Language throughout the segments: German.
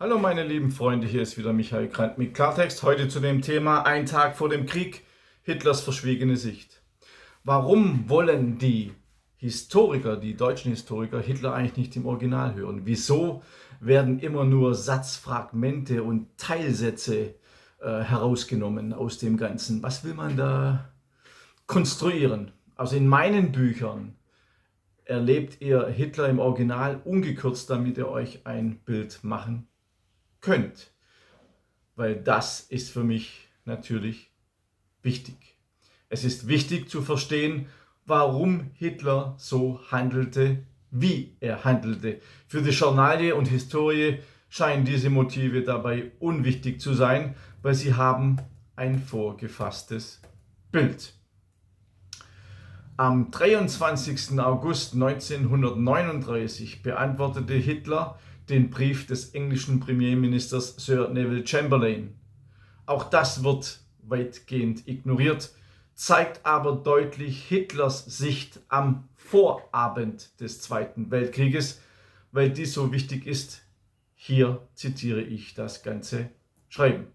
Hallo meine lieben Freunde, hier ist wieder Michael Grant mit Klartext. Heute zu dem Thema Ein Tag vor dem Krieg, Hitlers verschwiegene Sicht. Warum wollen die Historiker, die deutschen Historiker, Hitler eigentlich nicht im Original hören? Wieso werden immer nur Satzfragmente und Teilsätze herausgenommen aus dem Ganzen? Was will man da konstruieren? Also in meinen Büchern erlebt ihr Hitler im Original ungekürzt, damit ihr euch ein Bild machen könnt. Weil das ist für mich natürlich wichtig. Es ist wichtig zu verstehen, warum Hitler so handelte, wie er handelte. Für die Journalie und Historie scheinen diese Motive dabei unwichtig zu sein, weil sie haben ein vorgefasstes Bild. Am 23. August 1939 beantwortete Hitler den Brief des englischen Premierministers Sir Neville Chamberlain. Auch das wird weitgehend ignoriert, zeigt aber deutlich Hitlers Sicht am Vorabend des Zweiten Weltkrieges, weil dies so wichtig ist. Hier zitiere ich das ganze Schreiben.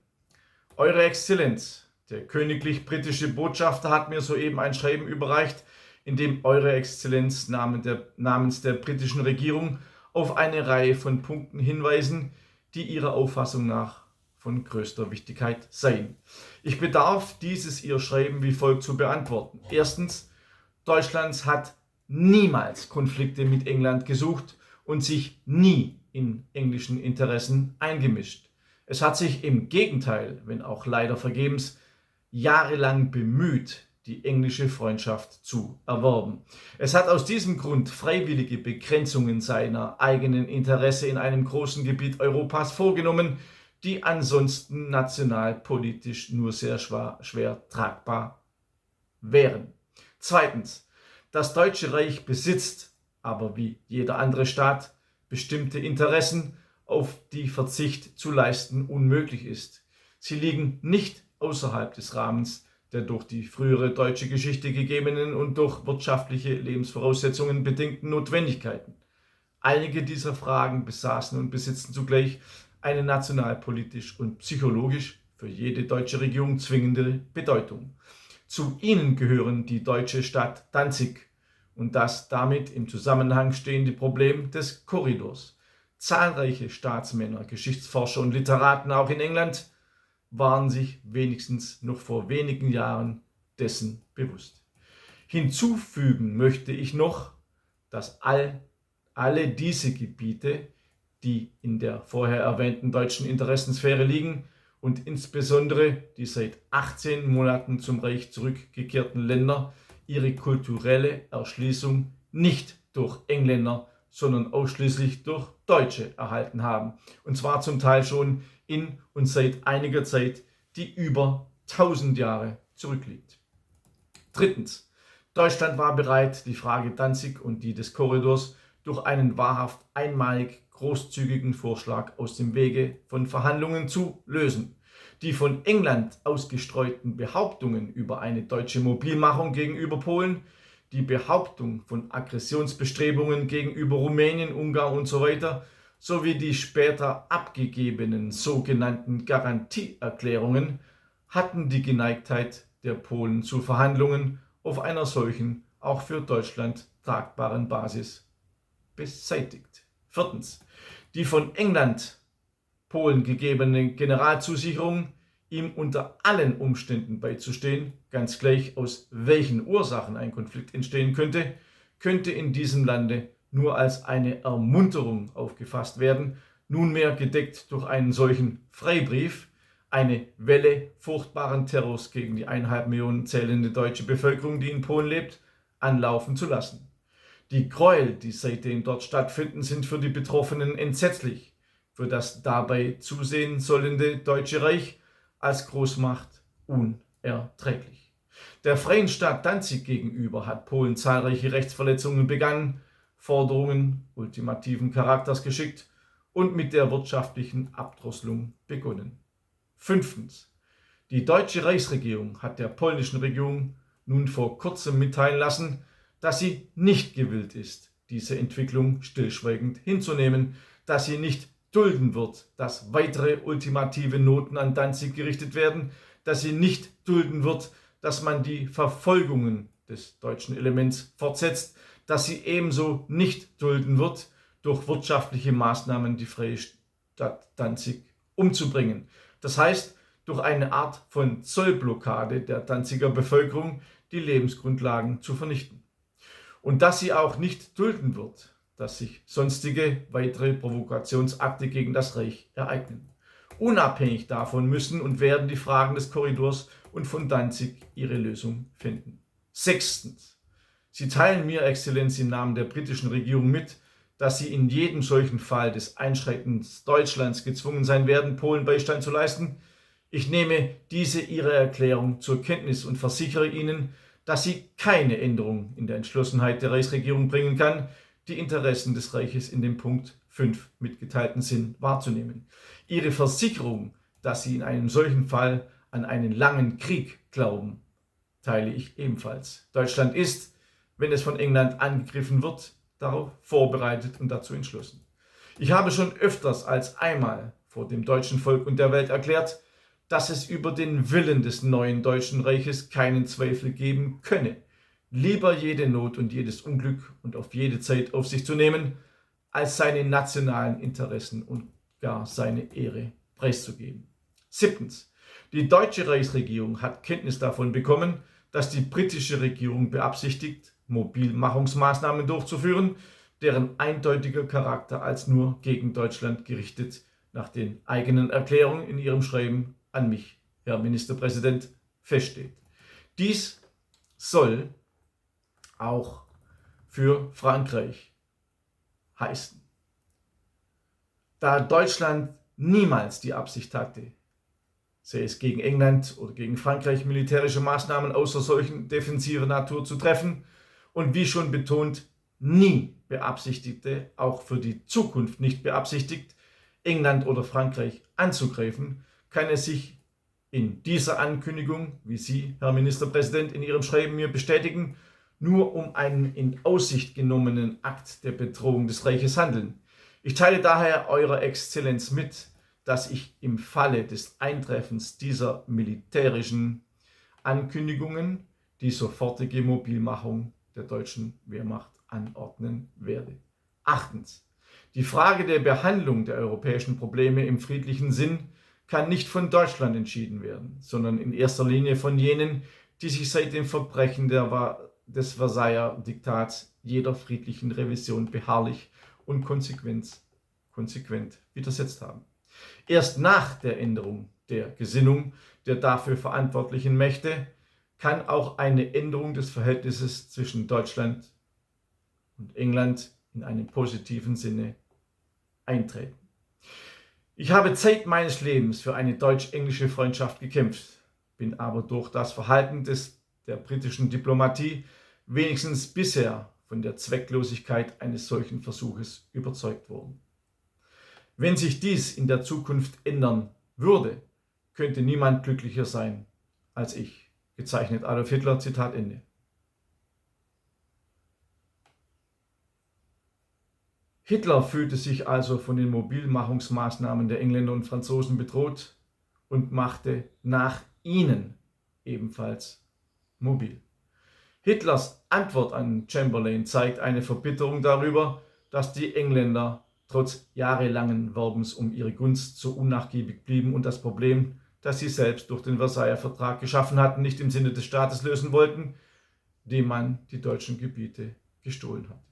Eure Exzellenz, der königlich-britische Botschafter hat mir soeben ein Schreiben überreicht, in dem Eure Exzellenz namens der britischen Regierung auf eine Reihe von Punkten hinweisen, die Ihrer Auffassung nach von größter Wichtigkeit seien. Ich bedarf dieses Ihr Schreiben wie folgt zu beantworten. Erstens, Deutschland hat niemals Konflikte mit England gesucht und sich nie in englischen Interessen eingemischt. Es hat sich im Gegenteil, wenn auch leider vergebens, jahrelang bemüht, die englische Freundschaft zu erwerben. Es hat aus diesem Grund freiwillige Begrenzungen seiner eigenen Interesse in einem großen Gebiet Europas vorgenommen, die ansonsten nationalpolitisch nur sehr schwer tragbar wären. Zweitens, das Deutsche Reich besitzt, aber wie jeder andere Staat, bestimmte Interessen, auf die Verzicht zu leisten unmöglich ist. Sie liegen nicht außerhalb des Rahmens der durch die frühere deutsche Geschichte gegebenen und durch wirtschaftliche Lebensvoraussetzungen bedingten Notwendigkeiten. Einige dieser Fragen besaßen und besitzen zugleich eine nationalpolitisch und psychologisch für jede deutsche Regierung zwingende Bedeutung. Zu ihnen gehören die deutsche Stadt Danzig und das damit im Zusammenhang stehende Problem des Korridors. Zahlreiche Staatsmänner, Geschichtsforscher und Literaten auch in England waren sich wenigstens noch vor wenigen Jahren dessen bewusst. Hinzufügen möchte ich noch, dass alle diese Gebiete, die in der vorher erwähnten deutschen Interessensphäre liegen und insbesondere die seit 18 Monaten zum Reich zurückgekehrten Länder, ihre kulturelle Erschließung nicht durch Engländer, sondern ausschließlich durch Deutsche erhalten haben. Und zwar zum Teil schon in und seit einiger Zeit, die über 1000 Jahre zurückliegt. Drittens, Deutschland war bereit, die Frage Danzig und die des Korridors durch einen wahrhaft einmalig großzügigen Vorschlag aus dem Wege von Verhandlungen zu lösen. Die von England ausgestreuten Behauptungen über eine deutsche Mobilmachung gegenüber Polen, die Behauptung von Aggressionsbestrebungen gegenüber Rumänien, Ungarn usw. sowie die später abgegebenen sogenannten Garantieerklärungen hatten die Geneigtheit der Polen zu Verhandlungen auf einer solchen, auch für Deutschland tragbaren Basis beseitigt. Viertens, die von England Polen gegebene Generalzusicherung, ihm unter allen Umständen beizustehen, ganz gleich aus welchen Ursachen ein Konflikt entstehen könnte in diesem Lande nur als eine Ermunterung aufgefasst werden, nunmehr gedeckt durch einen solchen Freibrief, eine Welle furchtbaren Terrors gegen die 1,5 Millionen zählende deutsche Bevölkerung, die in Polen lebt, anlaufen zu lassen. Die Gräuel, die seitdem dort stattfinden, sind für die Betroffenen entsetzlich, für das dabei zusehen sollende Deutsche Reich als Großmacht unerträglich. Der freien Stadt Danzig gegenüber hat Polen zahlreiche Rechtsverletzungen begangen, Forderungen ultimativen Charakters geschickt und mit der wirtschaftlichen Abdrosselung begonnen. Fünftens. Die deutsche Reichsregierung hat der polnischen Regierung nun vor kurzem mitteilen lassen, dass sie nicht gewillt ist, diese Entwicklung stillschweigend hinzunehmen, dass sie nicht dulden wird, dass weitere ultimative Noten an Danzig gerichtet werden, dass sie nicht dulden wird, dass man die Verfolgungen des deutschen Elements fortsetzt, dass sie ebenso nicht dulden wird, durch wirtschaftliche Maßnahmen die freie Stadt Danzig umzubringen. Das heißt, durch eine Art von Zollblockade der Danziger Bevölkerung die Lebensgrundlagen zu vernichten. Und dass sie auch nicht dulden wird, dass sich sonstige weitere Provokationsakte gegen das Reich ereignen. Unabhängig davon müssen und werden die Fragen des Korridors und von Danzig ihre Lösung finden. Sechstens. Sie teilen mir, Exzellenz, im Namen der britischen Regierung mit, dass sie in jedem solchen Fall des Einschreitens Deutschlands gezwungen sein werden, Polen Beistand zu leisten. Ich nehme diese Ihre Erklärung zur Kenntnis und versichere Ihnen, dass sie keine Änderung in der Entschlossenheit der Reichsregierung bringen kann, die Interessen des Reiches in dem Punkt 5 mitgeteilten Sinn wahrzunehmen. Ihre Versicherung, dass Sie in einem solchen Fall an einen langen Krieg glauben, teile ich ebenfalls. Deutschland ist, wenn es von England angegriffen wird, darauf vorbereitet und dazu entschlossen. Ich habe schon öfters als einmal vor dem deutschen Volk und der Welt erklärt, dass es über den Willen des neuen Deutschen Reiches keinen Zweifel geben könne, lieber jede Not und jedes Unglück und auf jede Zeit auf sich zu nehmen, als seine nationalen Interessen und gar seine Ehre preiszugeben. Siebtens. Die deutsche Reichsregierung hat Kenntnis davon bekommen, dass die britische Regierung beabsichtigt, Mobilmachungsmaßnahmen durchzuführen, deren eindeutiger Charakter als nur gegen Deutschland gerichtet nach den eigenen Erklärungen in ihrem Schreiben an mich, Herr Ministerpräsident, feststeht. Dies soll auch für Frankreich heißen. Da Deutschland niemals die Absicht hatte, sei es gegen England oder gegen Frankreich, militärische Maßnahmen außer solchen defensiver Natur zu treffen und wie schon betont, nie beabsichtigte, auch für die Zukunft nicht beabsichtigt, England oder Frankreich anzugreifen, kann es sich in dieser Ankündigung, wie Sie, Herr Ministerpräsident, in Ihrem Schreiben mir bestätigen, nur um einen in Aussicht genommenen Akt der Bedrohung des Reiches handeln. Ich teile daher Eurer Exzellenz mit, dass ich im Falle des Eintreffens dieser militärischen Ankündigungen die sofortige Mobilmachung der deutschen Wehrmacht anordnen werde. Achtens. Die Frage der Behandlung der europäischen Probleme im friedlichen Sinn kann nicht von Deutschland entschieden werden, sondern in erster Linie von jenen, die sich seit dem Verbrechen des Versailler Diktats jeder friedlichen Revision beharrlich und konsequent widersetzt haben. Erst nach der Änderung der Gesinnung der dafür verantwortlichen Mächte kann auch eine Änderung des Verhältnisses zwischen Deutschland und England in einem positiven Sinne eintreten. Ich habe Zeit meines Lebens für eine deutsch-englische Freundschaft gekämpft, bin aber durch das Verhalten der britischen Diplomatie wenigstens bisher von der Zwecklosigkeit eines solchen Versuches überzeugt worden. Wenn sich dies in der Zukunft ändern würde, könnte niemand glücklicher sein als ich. Gezeichnet Adolf Hitler, Zitat Ende. Hitler fühlte sich also von den Mobilmachungsmaßnahmen der Engländer und Franzosen bedroht und machte nach ihnen ebenfalls mobil. Hitlers Antwort an Chamberlain zeigt eine Verbitterung darüber, dass die Engländer trotz jahrelangen Werbens um ihre Gunst so unnachgiebig blieben und das Problem, das sie selbst durch den Versailler Vertrag geschaffen hatten, nicht im Sinne des Staates lösen wollten, dem man die deutschen Gebiete gestohlen hat.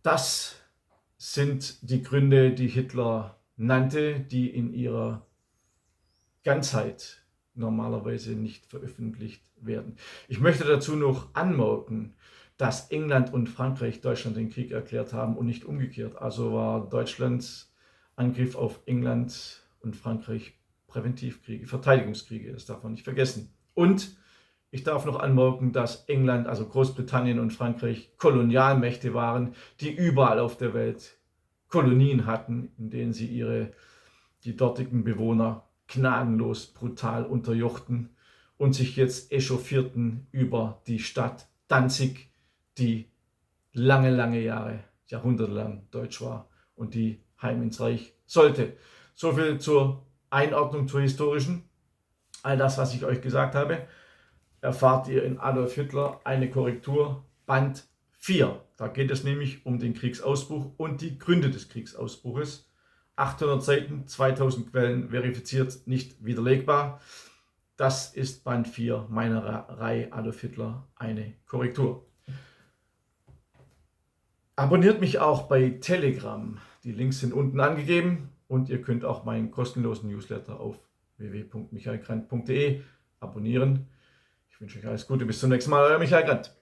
Das sind die Gründe, die Hitler nannte, die in ihrer Ganzheit normalerweise nicht veröffentlicht werden. Ich möchte dazu noch anmerken, dass England und Frankreich Deutschland den Krieg erklärt haben und nicht umgekehrt. Also war Deutschlands Angriff auf England und Frankreich Präventivkriege, Verteidigungskriege, das darf man nicht vergessen. Und ich darf noch anmerken, dass England, also Großbritannien und Frankreich Kolonialmächte waren, die überall auf der Welt Kolonien hatten, in denen sie die dortigen Bewohner gnadenlos, brutal unterjochten und sich jetzt echauffierten über die Stadt Danzig, die lange, lange Jahre jahrhundertelang deutsch war und die heim ins Reich sollte. Soviel zur Einordnung zur historischen. All das, was ich euch gesagt habe, erfahrt ihr in Adolf Hitler, eine Korrektur, Band 4. Da geht es nämlich um den Kriegsausbruch und die Gründe des Kriegsausbruches. 800 Seiten, 2000 Quellen, verifiziert, nicht widerlegbar. Das ist Band 4 meiner Reihe Adolf Hitler, eine Korrektur. Abonniert mich auch bei Telegram. Die Links sind unten angegeben und ihr könnt auch meinen kostenlosen Newsletter auf www.michaelgrant.de abonnieren. Ich wünsche euch alles Gute, bis zum nächsten Mal, euer Michael Grant.